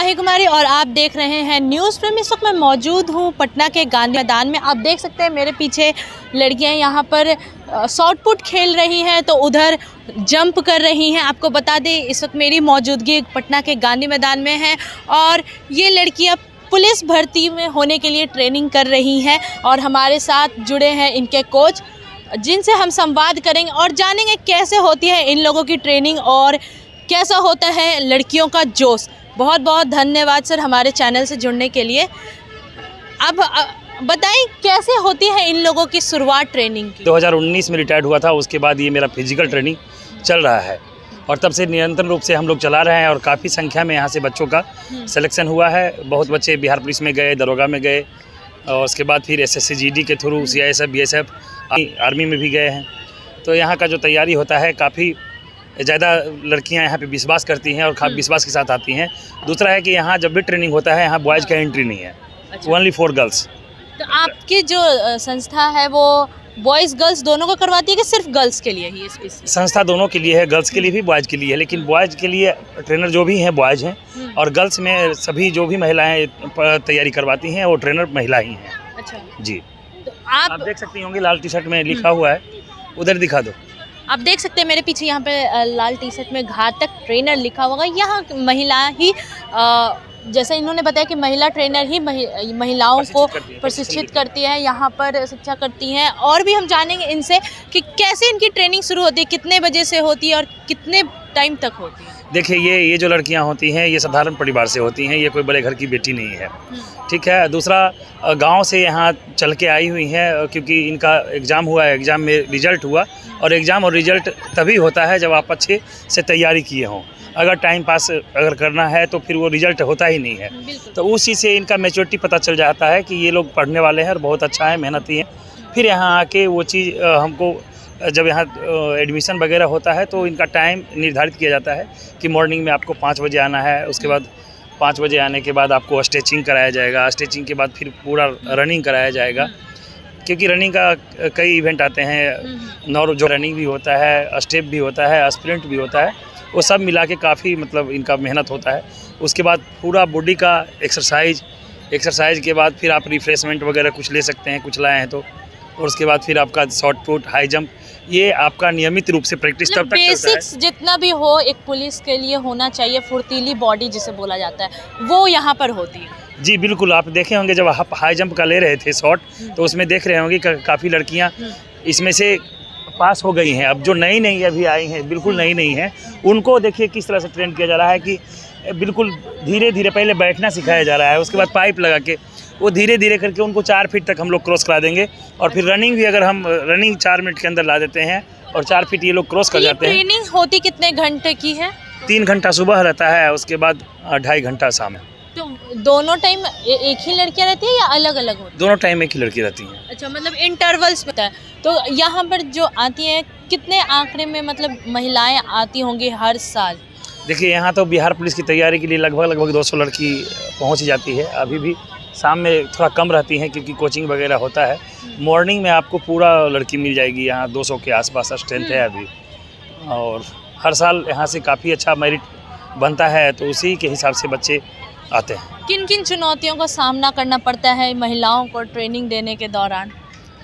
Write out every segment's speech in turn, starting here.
माही कुमारी और आप देख रहे हैं न्यूज़ फ्रेम। इस वक्त मैं मौजूद हूँ पटना के गांधी मैदान में। आप देख सकते हैं मेरे पीछे लड़कियां यहाँ पर शॉट पुट खेल रही हैं तो उधर जंप कर रही हैं। आपको बता दें इस वक्त मेरी मौजूदगी पटना के गांधी मैदान में है और ये लड़कियाँ पुलिस भर्ती में होने के लिए ट्रेनिंग कर रही हैं और हमारे साथ जुड़े हैं इनके कोच, जिनसे हम संवाद करेंगे और जानेंगे कैसे होती है इन लोगों की ट्रेनिंग और कैसा होता है लड़कियों का जोश। बहुत बहुत धन्यवाद सर हमारे चैनल से जुड़ने के लिए। अब बताएं कैसे होती है इन लोगों की शुरुआत ट्रेनिंग की? 2019 में रिटायर्ड हुआ था, उसके बाद ये मेरा फिजिकल ट्रेनिंग चल रहा है और तब से निरंतर रूप से हम लोग चला रहे हैं और काफ़ी संख्या में यहाँ से बच्चों का सिलेक्शन हुआ है। बहुत बच्चे बिहार पुलिस में गए, दरोगा में गए और उसके बाद फिर SSC GD के थ्रू CISF BSF आर्मी में भी गए हैं। तो यहाँ का जो तैयारी होता है काफ़ी ज़्यादा लड़कियां यहाँ पे विश्वास करती हैं और काफ़ी विश्वास के साथ आती हैं। दूसरा है कि यहाँ जब भी ट्रेनिंग होता है यहाँ बॉयज़ का एंट्री नहीं है, ओनली फॉर गर्ल्स। तो आपकी जो संस्था है वो बॉयज़ गर्ल्स दोनों को करवाती है कि सिर्फ गर्ल्स के लिए ही? संस्था दोनों के लिए है, गर्ल्स के लिए भी बॉयज़ के लिए है, लेकिन बॉयज़ के लिए ट्रेनर जो भी हैं बॉयज़ हैं और गर्ल्स में सभी जो भी महिलाएँ तैयारी करवाती हैं वो ट्रेनर महिला ही हैं। अच्छा जी, तो आप देख सकती होंगी लाल टी-शर्ट में लिखा हुआ है, उधर दिखा दो। आप देख सकते हैं मेरे पीछे यहाँ पे लाल टी-शर्ट में घातक ट्रेनर लिखा होगा। यहाँ महिला ही जैसे इन्होंने बताया कि महिला ट्रेनर ही महिलाओं को प्रशिक्षित करती है, यहाँ पर शिक्षा करती हैं। और भी हम जानेंगे इनसे कि कैसे इनकी ट्रेनिंग शुरू होती है, कितने बजे से होती है और कितने टाइम तक होती है। देखिए ये जो लड़कियां होती हैं ये साधारण परिवार से होती हैं, ये कोई बड़े घर की बेटी नहीं है, ठीक है। दूसरा गांव से यहाँ चल के आई हुई हैं क्योंकि इनका एग्ज़ाम हुआ है, एग्ज़ाम में रिजल्ट हुआ और एग्ज़ाम और रिजल्ट तभी होता है जब आप अच्छे से तैयारी किए हों। अगर टाइम पास अगर करना है तो फिर वो रिजल्ट होता ही नहीं है। तो उस चीज़ से इनका मैच्योरिटी पता चल जाता है कि ये लोग पढ़ने वाले हैं और बहुत अच्छा है, मेहनती हैं। फिर यहाँ आके वो चीज़ हमको जब यहाँ एडमिशन वगैरह होता है तो इनका टाइम निर्धारित किया जाता है कि मॉर्निंग में आपको 5 बजे आना है। उसके बाद 5 बजे आने के बाद आपको स्ट्रेचिंग कराया जाएगा, स्ट्रेचिंग के बाद फिर पूरा रनिंग कराया जाएगा क्योंकि रनिंग का कई इवेंट आते हैं। जो रनिंग भी होता है, स्टेप भी होता है, स्प्रिंट भी होता है, वो सब मिला के काफ़ी मतलब इनका मेहनत होता है। उसके बाद पूरा बॉडी का एक्सरसाइज के बाद फिर आप रिफ्रेशमेंट वगैरह कुछ ले सकते हैं, कुछ लाए हैं तो। और उसके बाद फिर आपका शॉर्ट पुट, हाई जंप, ये आपका नियमित रूप से प्रैक्टिस तब तक चलता है। बेसिक्स जितना भी हो एक पुलिस के लिए होना चाहिए, फुर्तीली बॉडी जिसे बोला जाता है, वो यहाँ पर होती है। जी बिल्कुल, आप देखे होंगे जब आप हाई जंप का ले रहे थे शॉट तो उसमें देख रहे होंगे काफ़ी लड़कियाँ इसमें से पास हो गई हैं। अब जो नई अभी आई हैं, बिल्कुल नई हैं, उनको देखिए किस तरह से ट्रेन किया जा रहा है कि बिल्कुल धीरे धीरे पहले बैठना सिखाया जा रहा है, उसके बाद पाइप लगा के वो धीरे धीरे करके उनको 4 फीट तक हम लोग क्रॉस करा देंगे। और फिर रनिंग भी अगर हम रनिंग 4 मिनट के अंदर ला देते हैं और 4 फीट ये लोग क्रॉस कर जाते हैं। ट्रेनिंग होती कितने घंटे की है? 3 घंटा सुबह रहता है, उसके बाद 2.5 घंटा शाम है। तो दोनों टाइम एक ही लड़कियां रहती है या अलग अलग होती है? दोनों टाइम एक ही लड़की रहती हैं। अच्छा, मतलब इंटरवल्स में है। तो यहाँ पर जो आती हैं कितने आंकड़े में मतलब महिलाएं आती होंगी हर साल? देखिए यहाँ तो बिहार पुलिस की तैयारी के लिए लगभग 200 लड़की पहुँच जाती है। अभी भी शाम में थोड़ा कम रहती हैं क्योंकि कोचिंग वगैरह होता है। मॉर्निंग में आपको पूरा लड़की मिल जाएगी, यहाँ 200 के आसपास स्ट्रेंथ है अभी। और हर साल यहाँ से काफ़ी अच्छा मेरिट बनता है तो उसी के हिसाब से बच्चे आते हैं। किन किन चुनौतियों का सामना करना पड़ता है महिलाओं को ट्रेनिंग देने के दौरान?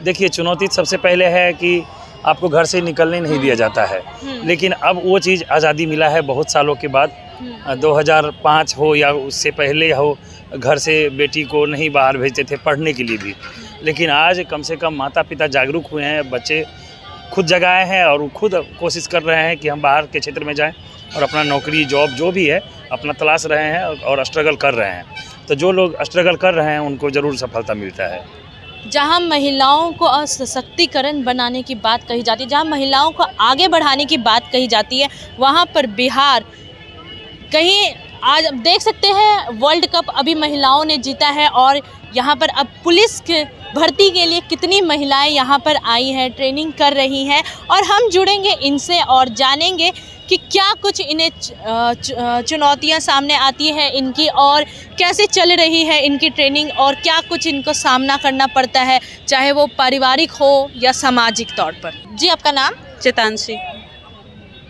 देखिए चुनौती सबसे पहले है कि आपको घर से निकलने नहीं दिया जाता है, लेकिन अब वो चीज़ आज़ादी मिला है बहुत सालों के बाद। 2005 हो या उससे पहले हो, घर से बेटी को नहीं बाहर भेजते थे पढ़ने के लिए भी, लेकिन आज कम से कम माता पिता जागरूक हुए हैं, बच्चे खुद जगाए हैं और खुद कोशिश कर रहे हैं कि हम बाहर के क्षेत्र में जाएं और अपना नौकरी जॉब जो भी है अपना तलाश रहे हैं और स्ट्रगल कर रहे हैं। तो जो लोग स्ट्रगल कर रहे हैं उनको ज़रूर सफलता मिलता है। जहां महिलाओं को सशक्तिकरण बनाने की बात कही जाती है, जहां महिलाओं को आगे बढ़ाने की बात कही जाती है, वहां पर बिहार कहीं आज अब देख सकते हैं वर्ल्ड कप अभी महिलाओं ने जीता है और यहाँ पर अब पुलिस के भर्ती के लिए कितनी महिलाएं यहाँ पर आई हैं, ट्रेनिंग कर रही हैं। और हम जुड़ेंगे इनसे और जानेंगे कि क्या कुछ इन्हें चुनौतियाँ सामने आती हैं इनकी और कैसे चल रही है इनकी ट्रेनिंग और क्या कुछ इनको सामना करना पड़ता है, चाहे वो पारिवारिक हो या सामाजिक तौर पर। जी आपका नाम? चेतांशी।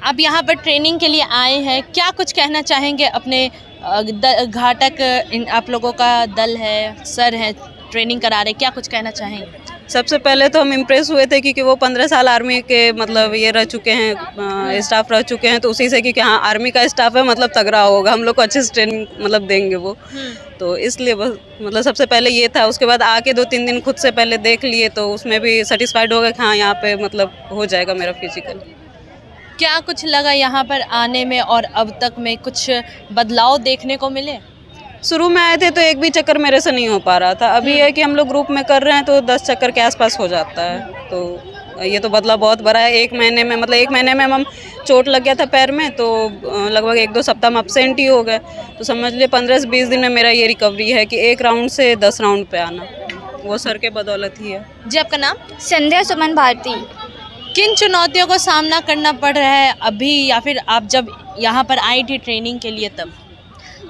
आप यहाँ पर ट्रेनिंग के लिए आए हैं, क्या कुछ कहना चाहेंगे अपने घाटक आप लोगों का दल है, सर है, ट्रेनिंग करा रहे, क्या कुछ कहना चाहेंगे? सबसे पहले तो हम इम्प्रेस हुए थे क्योंकि वो 15 साल आर्मी के मतलब ये रह चुके हैं, स्टाफ रह चुके हैं, तो उसी से क्योंकि हाँ आर्मी का स्टाफ है मतलब तगड़ा होगा, हम लोग को अच्छे से ट्रेनिंग मतलब देंगे वो, तो इसलिए बस मतलब सबसे पहले ये था। उसके बाद आके 2-3 दिन खुद से पहले देख लिए तो उसमें भी सेटिस्फाइड हो गए कि हाँ यहाँ पे मतलब हो जाएगा मेरा फिजिकल। क्या कुछ लगा यहाँ पर आने में और अब तक में कुछ बदलाव देखने को मिले? शुरू में आए थे तो एक भी चक्कर मेरे से नहीं हो पा रहा था, अभी है कि हम लोग ग्रुप में कर रहे हैं तो 10 चक्कर के आसपास हो जाता है, तो ये तो बदलाव बहुत बड़ा है। एक महीने में मतलब 1 महीने में हम चोट लग गया था पैर में, तो लगभग 1-2 सप्ताह में एब्सेंट ही हो गए, तो समझ लिए 15 से 20 दिन में मेरा ये रिकवरी है कि 1 राउंड से 10 राउंड पे आना, वो सर के बदौलत ही है। जी आपका नाम? संध्या सुमन भारती। किन चुनौतियों का सामना करना पड़ रहा है अभी, या फिर आप जब यहाँ पर आई थी ट्रेनिंग के लिए तब?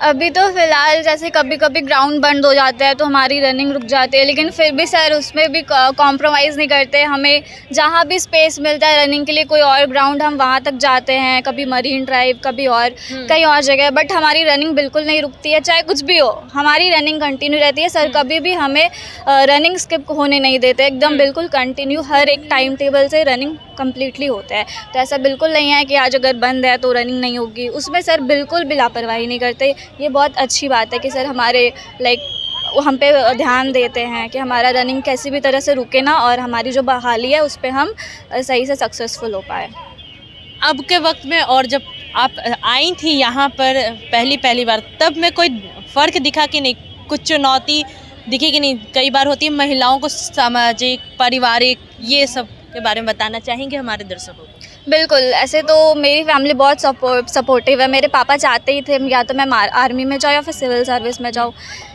अभी तो फ़िलहाल जैसे कभी कभी ग्राउंड बंद हो जाता है तो हमारी रनिंग रुक जाती है, लेकिन फिर भी सर उसमें भी कॉम्प्रोमाइज़ नहीं करते, हमें जहाँ भी स्पेस मिलता है रनिंग के लिए कोई और ग्राउंड हम वहाँ तक जाते हैं, कभी मरीन ड्राइव, कभी और कहीं और जगह, बट हमारी रनिंग बिल्कुल नहीं रुकती है, चाहे कुछ भी हो हमारी रनिंग कंटिन्यू रहती है। सर कभी भी हमें रनिंग स्किप होने नहीं देते, एकदम बिल्कुल कंटिन्यू हर एक टाइम टेबल से रनिंग कम्प्लीटली होता है। तो ऐसा बिल्कुल नहीं है कि आज अगर बंद है तो रनिंग नहीं होगी, उसमें सर बिल्कुल भी लापरवाही नहीं करते। ये बहुत अच्छी बात है कि सर हमारे हम पे ध्यान देते हैं कि हमारा रनिंग कैसी भी तरह से रुके ना, और हमारी जो बहाली है उस पर हम सही से सक्सेसफुल हो पाए। अब के वक्त में और जब आप आई थी यहाँ पर पहली बार, तब में कोई फ़र्क दिखा कि नहीं? कुछ चुनौती दिखी कि नहीं? कई बार होती है महिलाओं को सामाजिक, पारिवारिक, ये सब के बारे में बताना चाहेंगे हमारे दर्शकों को? बिल्कुल, ऐसे तो मेरी फैमिली बहुत सपोर्टिव है। मेरे पापा चाहते ही थे या तो मैं आर्मी में जाऊँ या फिर सिविल सर्विस में जाऊँ,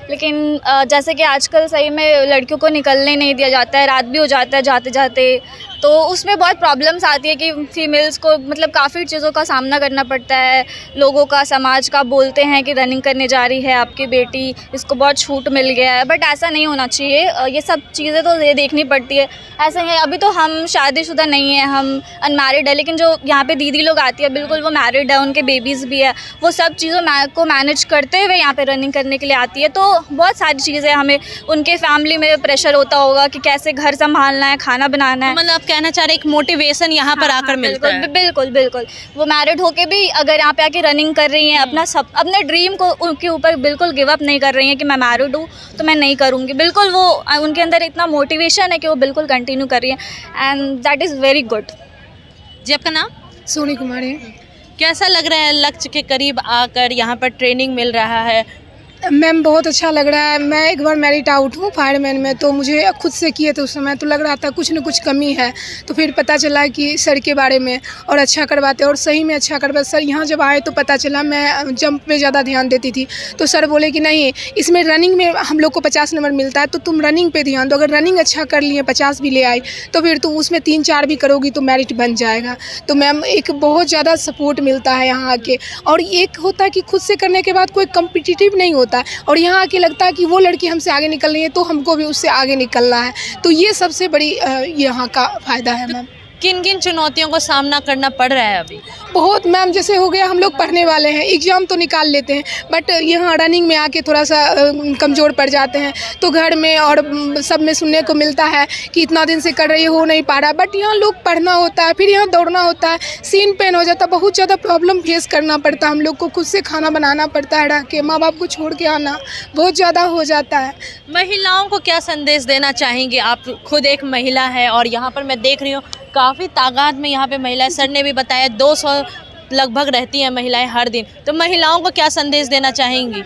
लेकिन जैसे कि आजकल सही में लड़कियों को निकलने नहीं दिया जाता है, रात भी हो जाता है जाते जाते, तो उसमें बहुत प्रॉब्लम्स आती है कि फ़ीमेल्स को मतलब काफ़ी चीज़ों का सामना करना पड़ता है। लोगों का, समाज का बोलते हैं कि रनिंग करने जा रही है आपकी बेटी, इसको बहुत छूट मिल गया है, बट ऐसा नहीं होना चाहिए। ये सब चीज़ें तो ये देखनी पड़ती है। ऐसे है अभी तो हम शादीशुदा नहीं है, हम अनमैरिड है, लेकिन जो यहाँ पे दीदी लोग आती है बिल्कुल वो मैरिड है, उनके बेबीज़ भी है, वो सब चीज़ों को मैनेज करते हुए यहाँ पे रनिंग करने के लिए आती है। तो बहुत सारी चीज़ें हमें, उनके फैमिली में प्रेशर होता होगा कि कैसे घर संभालना है, खाना बनाना है। मतलब आप कहना चाह रहे हैं एक मोटिवेशन यहाँ पर आकर मिलता है? बिल्कुल। वो मैरिड होके भी अगर यहाँ पे आके रनिंग कर रही हैं, अपने ड्रीम को उनके ऊपर बिल्कुल गिव अप नहीं कर रही हैं कि मैं मैरिड हूँ तो मैं नहीं करूँगी। बिल्कुल वो उनके अंदर इतना मोटिवेशन है कि वो बिल्कुल कंटिन्यू कर रही है, and that is very good. जी आपका नाम? सोनी कुमारी। कैसा लग रहा है लक्ष्य के करीब आकर यहाँ पर ट्रेनिंग मिल रहा है? मैम बहुत अच्छा लग रहा है। मैं एक बार मेरिट आउट हूँ फायरमैन में, तो मुझे खुद से किए थे उस समय, तो लग रहा था कुछ न कुछ कमी है, तो फिर पता चला कि सर के बारे में और अच्छा करवाते, और सही में अच्छा करवाते। सर यहाँ जब आए तो पता चला, मैं जंप पे ज़्यादा ध्यान देती थी, तो सर बोले कि नहीं, इसमें रनिंग में हम लोग को 50 नंबर मिलता है, तो तुम रनिंग पे ध्यान दो, अगर रनिंग अच्छा कर लिए 50 भी ले आई तो फिर तुम उसमें 3-4 भी करोगी तो मेरिट बन जाएगा। तो मैम एक बहुत ज़्यादा सपोर्ट मिलता है यहाँ आके, और एक होता है कि खुद से करने के बाद कोई कम्पिटिटिव नहीं होता है, और यहाँ आके लगता है कि वो लड़की हमसे आगे निकल रही है तो हमको भी उससे आगे निकलना है, तो ये सबसे बड़ी यहाँ का फ़ायदा है। मैम किन किन चुनौतियों का सामना करना पड़ रहा है अभी? बहुत मैम, जैसे हो गया हम लोग पढ़ने वाले हैं, एग्ज़ाम तो निकाल लेते हैं, बट यहाँ रनिंग में आके थोड़ा सा कमज़ोर पड़ जाते हैं, तो घर में और सब में सुनने को मिलता है कि इतना दिन से कर रही हो नहीं पा रहा, बट यहाँ लोग पढ़ना होता है, फिर यहाँ दौड़ना होता है, सीन पेन हो जाता है, बहुत ज़्यादा प्रॉब्लम फेस करना पड़ता है हम लोग को, खुद से खाना बनाना पड़ता है, रह के माँ बाप को छोड़ के आना बहुत ज़्यादा हो जाता है। महिलाओं को क्या संदेश देना चाहेंगे? आप खुद एक महिला है और यहाँ पर मैं देख रही हूँ काफ़ी तादाद में यहाँ पे महिलाएं, सर ने भी बताया 200 लगभग रहती हैं महिलाएं हर दिन, तो महिलाओं को क्या संदेश देना चाहेंगी?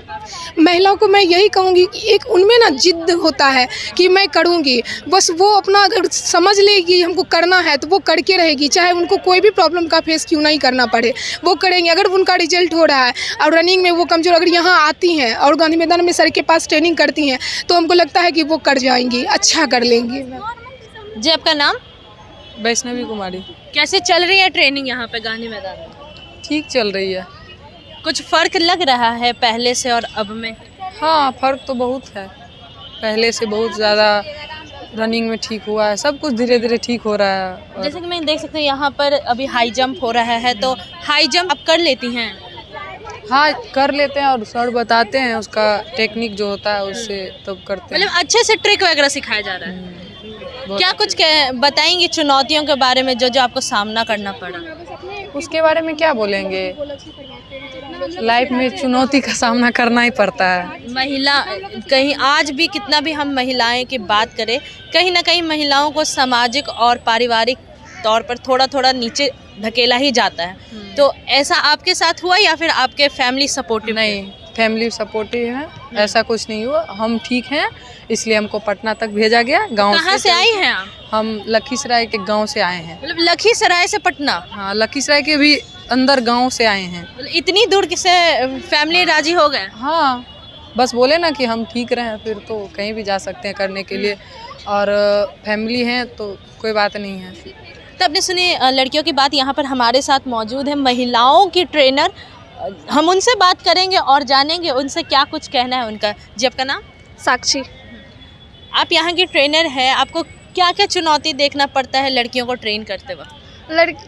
महिलाओं को मैं यही कहूँगी कि एक उनमें ना जिद होता है कि मैं करूँगी, बस वो अपना अगर समझ लेगी हमको करना है तो वो करके रहेगी, चाहे उनको कोई भी प्रॉब्लम का फेस क्यों नहीं करना पड़े, वो करेंगे। अगर उनका रिजल्ट हो रहा है और रनिंग में वो कमज़ोर, अगर यहाँ आती हैं और गांधी मैदान में सर के पास ट्रेनिंग करती हैं, तो हमको लगता है कि वो कर जाएंगी, अच्छा कर लेंगी। जी आपका नाम? वैष्णवी कुमारी। कैसे चल रही है ट्रेनिंग यहाँ पे गांधी मैदान में? ठीक चल रही है। कुछ फ़र्क लग रहा है पहले से और अब में? हाँ, फ़र्क तो बहुत है, पहले से बहुत ज़्यादा रनिंग में ठीक हुआ है, सब कुछ धीरे धीरे ठीक हो रहा है। और जैसे कि मैं देख सकती हूँ यहाँ पर अभी हाई जंप हो रहा है, तो हाई जंप आप कर लेती हैं? हाँ, कर लेते हैं और सर बताते हैं उसका टेक्निक जो होता है उससे तब करते हैं। मतलब अच्छे से ट्रिक वगैरह सिखाया जा रहा है। बहुत क्या कुछ बताएंगे चुनौतियों के बारे में जो जो आपको सामना करना पड़ा? उसके बारे में क्या बोलेंगे, लाइफ में चुनौती का सामना करना ही पड़ता है। महिला कहीं आज भी कितना भी हम महिलाएं की बात करें, कहीं ना कहीं महिलाओं को सामाजिक और पारिवारिक तौर पर थोड़ा थोड़ा नीचे धकेला ही जाता है। तो ऐसा आपके साथ हुआ या फिर आपके फैमिली सपोर्टिव? नहीं, फैमिली सपोर्टिव है, ऐसा कुछ नहीं हुआ, हम ठीक हैं, इसलिए हमको पटना तक भेजा गया। गांव कहाँ से आई हैं आप? हम लखीसराय के गांव से आए हैं। मतलब लखीसराय से पटना? हाँ, लखीसराय के भी अंदर गांव से आए हैं। मतलब इतनी दूर किसे फैमिली राजी हो गए? हाँ, बस बोले ना कि हम ठीक रहें, फिर तो कहीं भी जा सकते हैं करने के लिए, और फैमिली है तो कोई बात नहीं है। तो आपने सुनी लड़कियों की बात। यहाँ पर हमारे साथ मौजूद है महिलाओं की ट्रेनर, हम उनसे बात करेंगे और जानेंगे उनसे क्या कुछ कहना है उनका। जी, आपका नाम? साक्षी। आप यहाँ की ट्रेनर है, आपको क्या क्या चुनौती देखना पड़ता है लड़कियों को ट्रेन करते वक्त?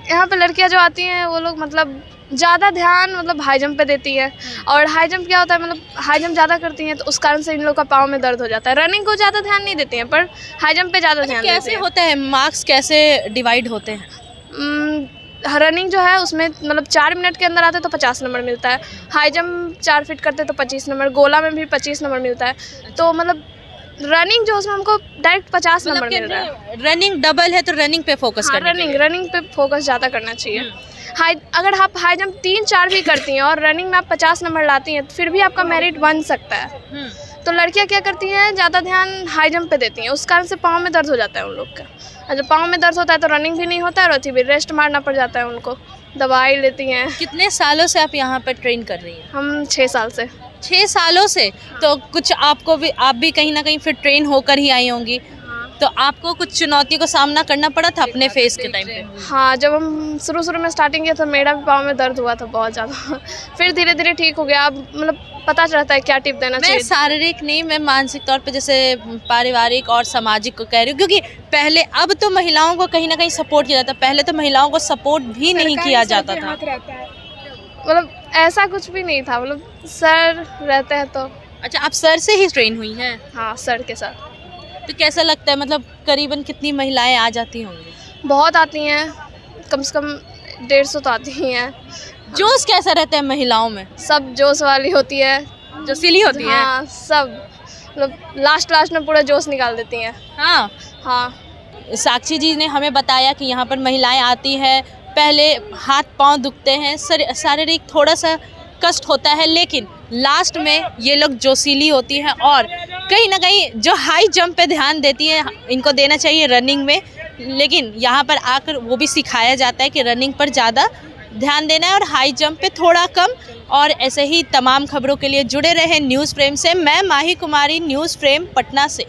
यहाँ पे लड़कियाँ जो आती हैं वो लोग मतलब ज़्यादा ध्यान मतलब हाई जंप पे देती है, और हाई जंप क्या होता है मतलब हाई जंप ज़्यादा करती हैं तो उस कारण से इन लोग का पाँव में दर्द हो जाता है। रनिंग को ज़्यादा ध्यान नहीं देती हैं पर हाई जंप पे ज़्यादा ध्यान देती कैसे हैं। होता है, मार्क्स कैसे डिवाइड होते हैं? रनिंग जो है उसमें मतलब 4 मिनट के अंदर आते तो 50 नंबर मिलता है, हाई जंप 4 फीट करते तो 25 नंबर, गोला में भी 25 नंबर मिलता है। तो मतलब रनिंग जो उसमें हमको डायरेक्ट 50 नंबर मिल रहा है। रनिंग डबल है तो रनिंग पे फोकस हाँ, करना रनिंग पे फोकस ज़्यादा करना चाहिए। हाई अगर आप हाई जंप 3-4 भी करती हैं और रनिंग में आप 50 नंबर लाती हैं तो फिर भी आपका मेरिट बन सकता है। तो लड़कियां क्या करती हैं, ज़्यादा ध्यान हाई जंप पे देती हैं, उस कारण से पाँव में दर्द हो जाता है उन लोग का। और जब पाँव में दर्द होता है तो रनिंग भी नहीं होता है और अथी भी रेस्ट मारना पड़ जाता है उनको, दवाई लेती हैं। कितने सालों से आप यहाँ पर ट्रेन कर रही हैं? हम 6 साल से। 6 सालों से? तो कुछ आपको भी, आप भी कहीं ना कहीं फिर ट्रेन होकर ही आई होंगी, तो आपको कुछ चुनौतियों का सामना करना पड़ा था अपने फेस के टाइम पे? हाँ, जब हम शुरू में स्टार्टिंग किया तो मेरा भी पाँव में दर्द हुआ था बहुत ज़्यादा फिर धीरे धीरे ठीक हो गया। अब मतलब पता चलता है क्या टिप देना मैं चाहिए। शारीरिक नहीं, मैं मानसिक तौर पे जैसे पारिवारिक और सामाजिक को कह रही हूँ, क्योंकि पहले, अब तो महिलाओं को कहीं ना कहीं सपोर्ट किया जाता, पहले तो महिलाओं को सपोर्ट भी नहीं किया जाता था। मतलब ऐसा कुछ भी नहीं था, मतलब सर रहते हैं तो। अच्छा, आप सर से ही ट्रेन हुई हैं? हाँ, सर के साथ। तो कैसा लगता है, मतलब करीबन कितनी महिलाएं आ जाती होंगी? बहुत आती हैं, कम से कम 150 तो आती ही हैं। जोश कैसा रहता है महिलाओं में? सब जोश वाली होती है, जोशीली होती है? हाँ, सब मतलब लास्ट में पूरा जोश निकाल देती हैं। हाँ। हाँ, साक्षी जी ने हमें बताया कि यहाँ पर महिलाएं आती हैं, पहले हाथ पांव दुखते हैं, शारीरिक थोड़ा सा कष्ट होता है, लेकिन लास्ट में ये लोग जोशीली होती हैं और कहीं ना कहीं जो हाई जंप पे ध्यान देती हैं, इनको देना चाहिए रनिंग में, लेकिन यहाँ पर आकर वो भी सिखाया जाता है कि रनिंग पर ज़्यादा ध्यान देना है और हाई जंप पे थोड़ा कम। और ऐसे ही तमाम खबरों के लिए जुड़े रहे न्यूज़ फ्रेम से। मैं माही कुमारी, न्यूज़ फ्रेम पटना से।